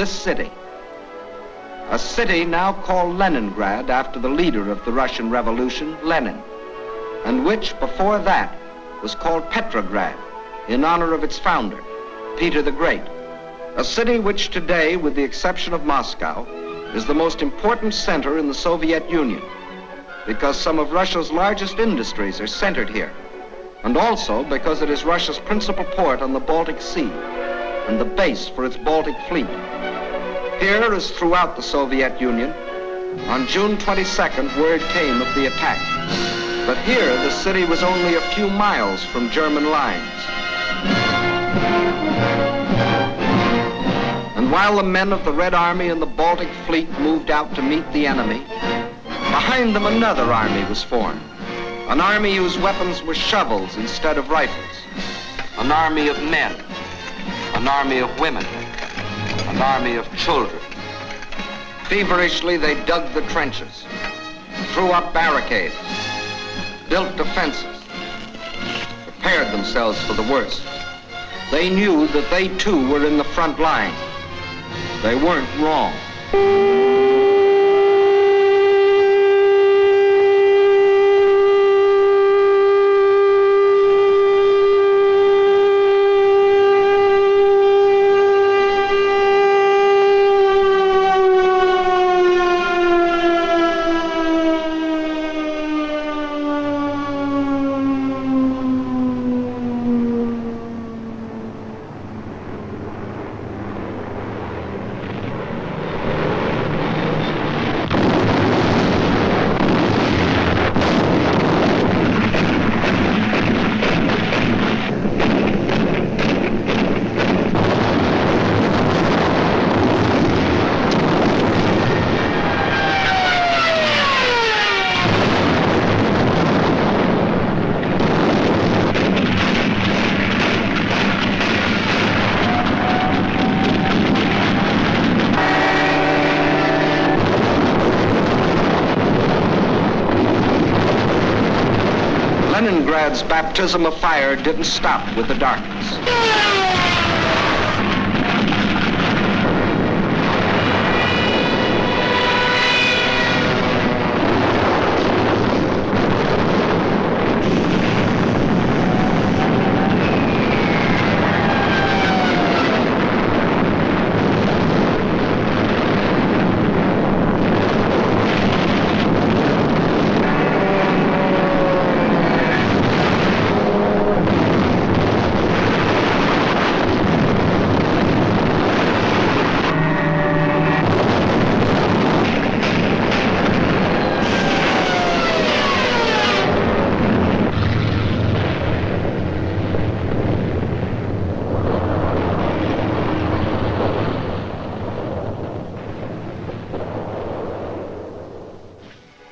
this city. A city now called Leningrad after the leader of the Russian Revolution, Lenin, and which before that was called Petrograd in honor of its founder, Peter the Great. A city which today, with the exception of Moscow, is the most important center in the Soviet Union because some of Russia's largest industries are centered here, and also because it is Russia's principal port on the Baltic Sea and the base for its Baltic fleet. Here, as throughout the Soviet Union, on June 22nd, word came of the attack. But here, the city was only a few miles from German lines. And while the men of the Red Army and the Baltic Fleet moved out to meet the enemy, behind them another army was formed. An army whose weapons were shovels instead of rifles. An army of men. An army of women. An army of children. Feverishly, they dug the trenches, threw up barricades, built defenses, prepared themselves for the worst. They knew that they too were in the front line. They weren't wrong. Leningrad's baptism of fire didn't stop with the darkness.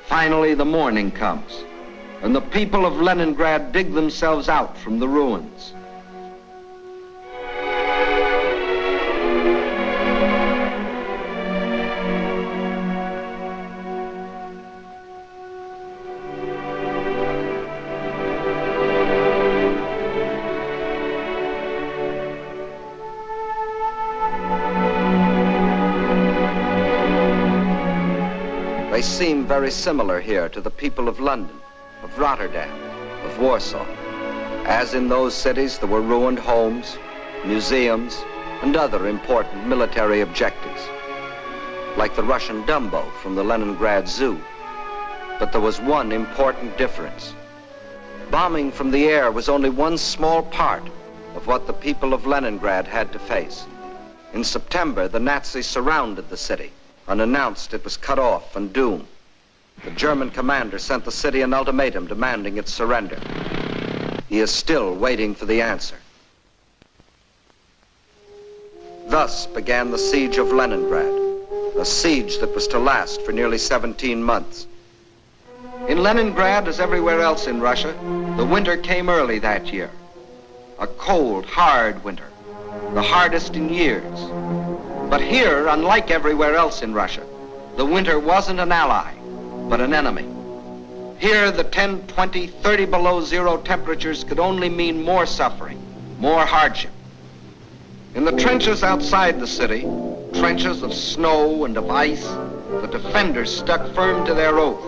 Finally, the morning comes, and the people of Leningrad dig themselves out from the ruins. They seem very similar here to the people of London, of Rotterdam, of Warsaw. As in those cities, there were ruined homes, museums, and other important military objectives, like the Russian Dumbo from the Leningrad Zoo. But there was one important difference. Bombing from the air was only one small part of what the people of Leningrad had to face. In September, the Nazis surrounded the city and announced it was cut off and doomed. The German commander sent the city an ultimatum demanding its surrender. He is still waiting for the answer. Thus began the Siege of Leningrad, a siege that was to last for nearly 17 months. In Leningrad, as everywhere else in Russia, the winter came early that year. A cold, hard winter, the hardest in years. But here, unlike everywhere else in Russia, the winter wasn't an ally, but an enemy. Here, the 10, 20, 30 below zero temperatures could only mean more suffering, more hardship. In the trenches outside the city, trenches of snow and of ice, the defenders stuck firm to their oath,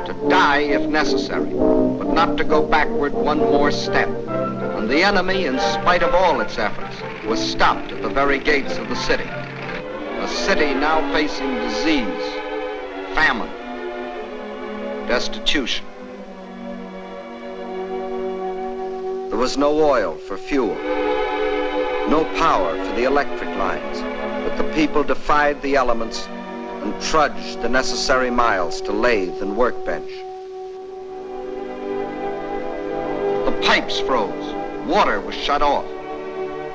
to die if necessary, but not to go backward one more step. And the enemy, in spite of all its efforts, was stopped at the very gates of the city. A city now facing disease, famine, destitution. There was no oil for fuel, no power for the electric lines, but the people defied the elements and trudged the necessary miles to lathe and workbench. The pipes froze, water was shut off,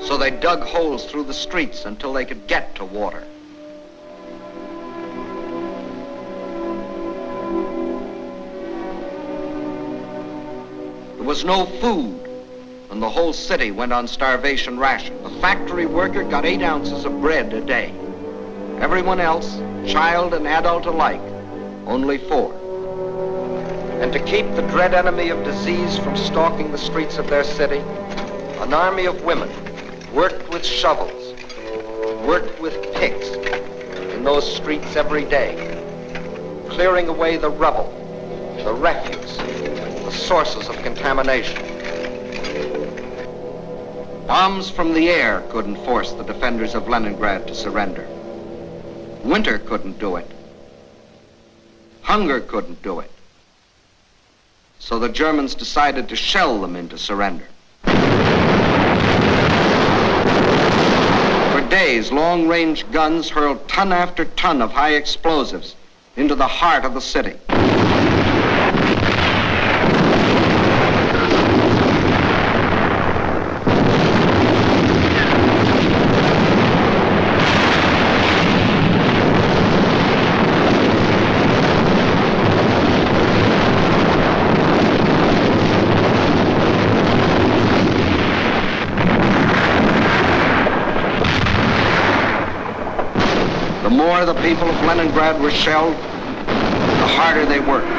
so they dug holes through the streets until they could get to water. There was no food, and the whole city went on starvation ration. The factory worker got 8 ounces of bread a day. Everyone else, child and adult alike, only 4. And to keep the dread enemy of disease from stalking the streets of their city, an army of women worked with shovels, worked with picks in those streets every day, clearing away the rubble, the refuse, the sources of contamination. Bombs from the air couldn't force the defenders of Leningrad to surrender. Winter couldn't do it. Hunger couldn't do it. So the Germans decided to shell them into surrender. For days, long-range guns hurled ton after ton of high explosives into the heart of the city. The more the people of Leningrad were shelled, the harder they worked.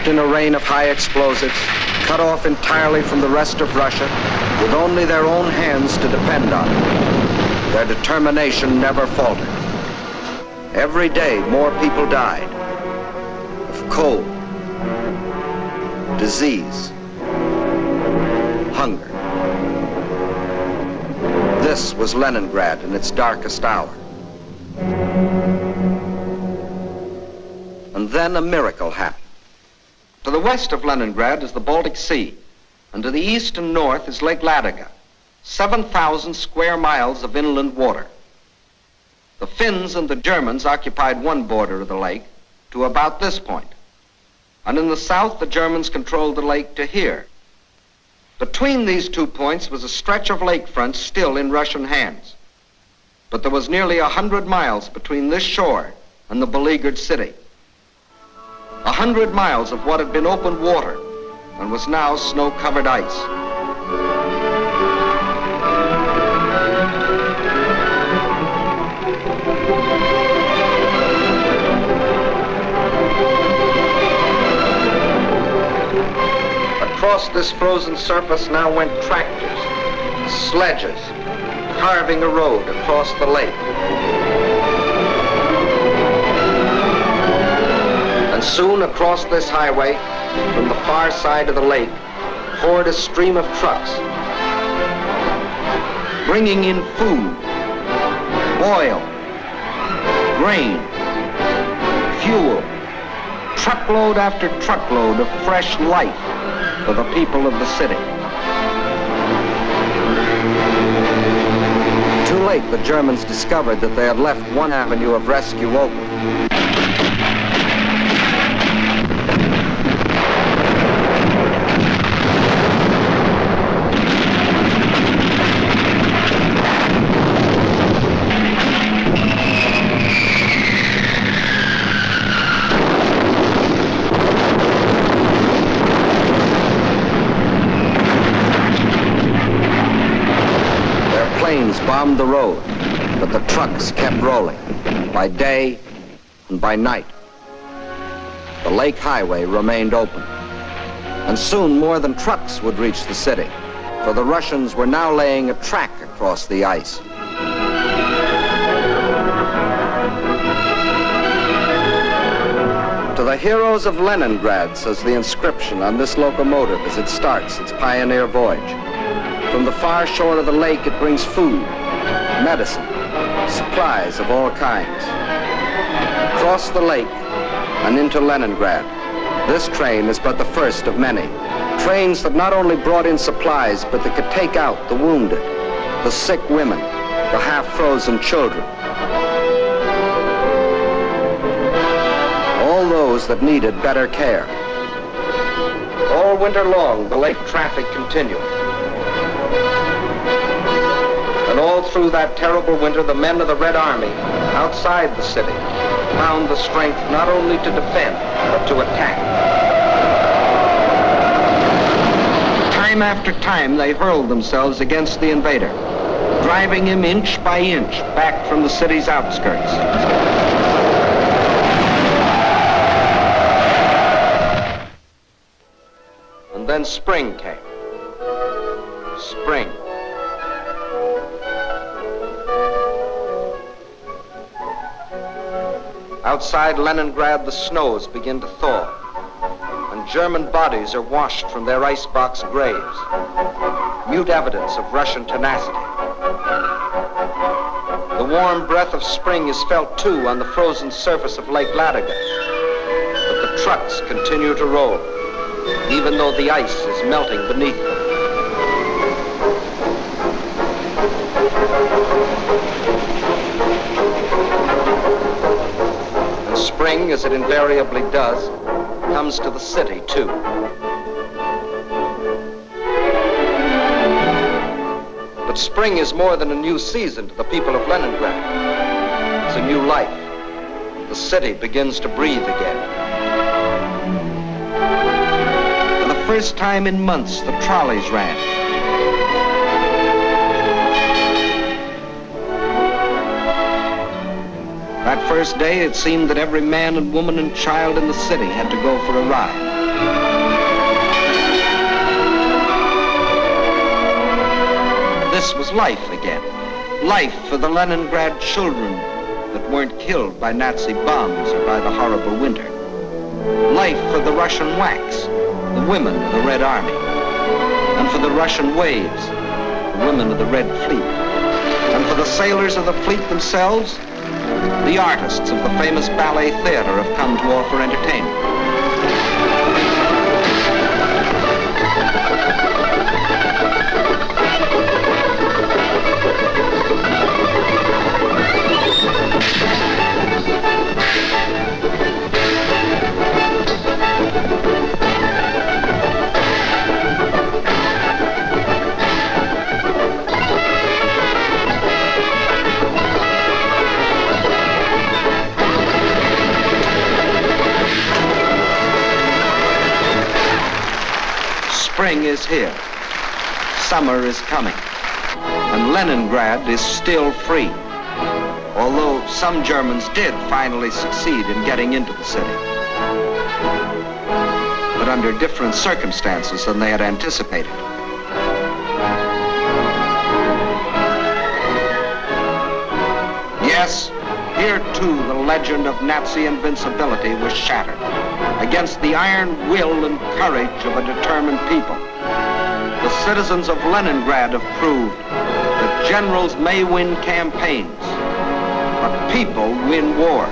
In a rain of high explosives, cut off entirely from the rest of Russia, with only their own hands to depend on. Their determination never faltered. Every day, more people died of cold, disease, hunger. This was Leningrad in its darkest hour. And then a miracle happened. To the west of Leningrad is the Baltic Sea, and to the east and north is Lake Ladoga, 7,000 square miles of inland water. The Finns and the Germans occupied one border of the lake to about this point, and in the south the Germans controlled the lake to here. Between these 2 points was a stretch of lakefront still in Russian hands, but there was nearly 100 miles between this shore and the beleaguered city. 100 miles of what had been open water and was now snow-covered ice. Across this frozen surface now went tractors, sledges, carving a road across the lake. And soon across this highway, from the far side of the lake, poured a stream of trucks, bringing in food, oil, grain, fuel, truckload after truckload of fresh life for the people of the city. Too late, the Germans discovered that they had left one avenue of rescue open. bombed the road, but the trucks kept rolling, by day and by night. The Lake Highway remained open, and soon more than trucks would reach the city, for the Russians were now laying a track across the ice. To the heroes of Leningrad, says the inscription on this locomotive as it starts its pioneer voyage. From the far shore of the lake, it brings food, medicine, supplies of all kinds. Across the lake and into Leningrad, this train is but the first of many. Trains that not only brought in supplies, but that could take out the wounded, the sick women, the half-frozen children. All those that needed better care. All winter long, the lake traffic continued. And all through that terrible winter, the men of the Red Army, outside the city, found the strength not only to defend, but to attack. Time after time, they hurled themselves against the invader, driving him inch by inch back from the city's outskirts. And then spring came. Spring. Outside Leningrad, the snows begin to thaw, and German bodies are washed from their icebox graves, mute evidence of Russian tenacity. The warm breath of spring is felt, too, on the frozen surface of Lake Ladoga, but the trucks continue to roll, even though the ice is melting beneath them. And spring, as it invariably does, comes to the city, too. But spring is more than a new season to the people of Leningrad. It's a new life. The city begins to breathe again. For the first time in months, the trolleys ran. That first day, it seemed that every man and woman and child in the city had to go for a ride. This was life again. Life for the Leningrad children that weren't killed by Nazi bombs or by the horrible winter. Life for the Russian WACs, the women of the Red Army. And for the Russian waves, the women of the Red Fleet. And for the sailors of the fleet themselves, the artists of the famous ballet theater have come to offer entertainment. Spring is here. Summer is coming. And Leningrad is still free. Although some Germans did finally succeed in getting into the city. But under different circumstances than they had anticipated. Yes, here too the legend of Nazi invincibility was shattered against the iron will and courage of a determined people. The citizens of Leningrad have proved that generals may win campaigns, but people win wars.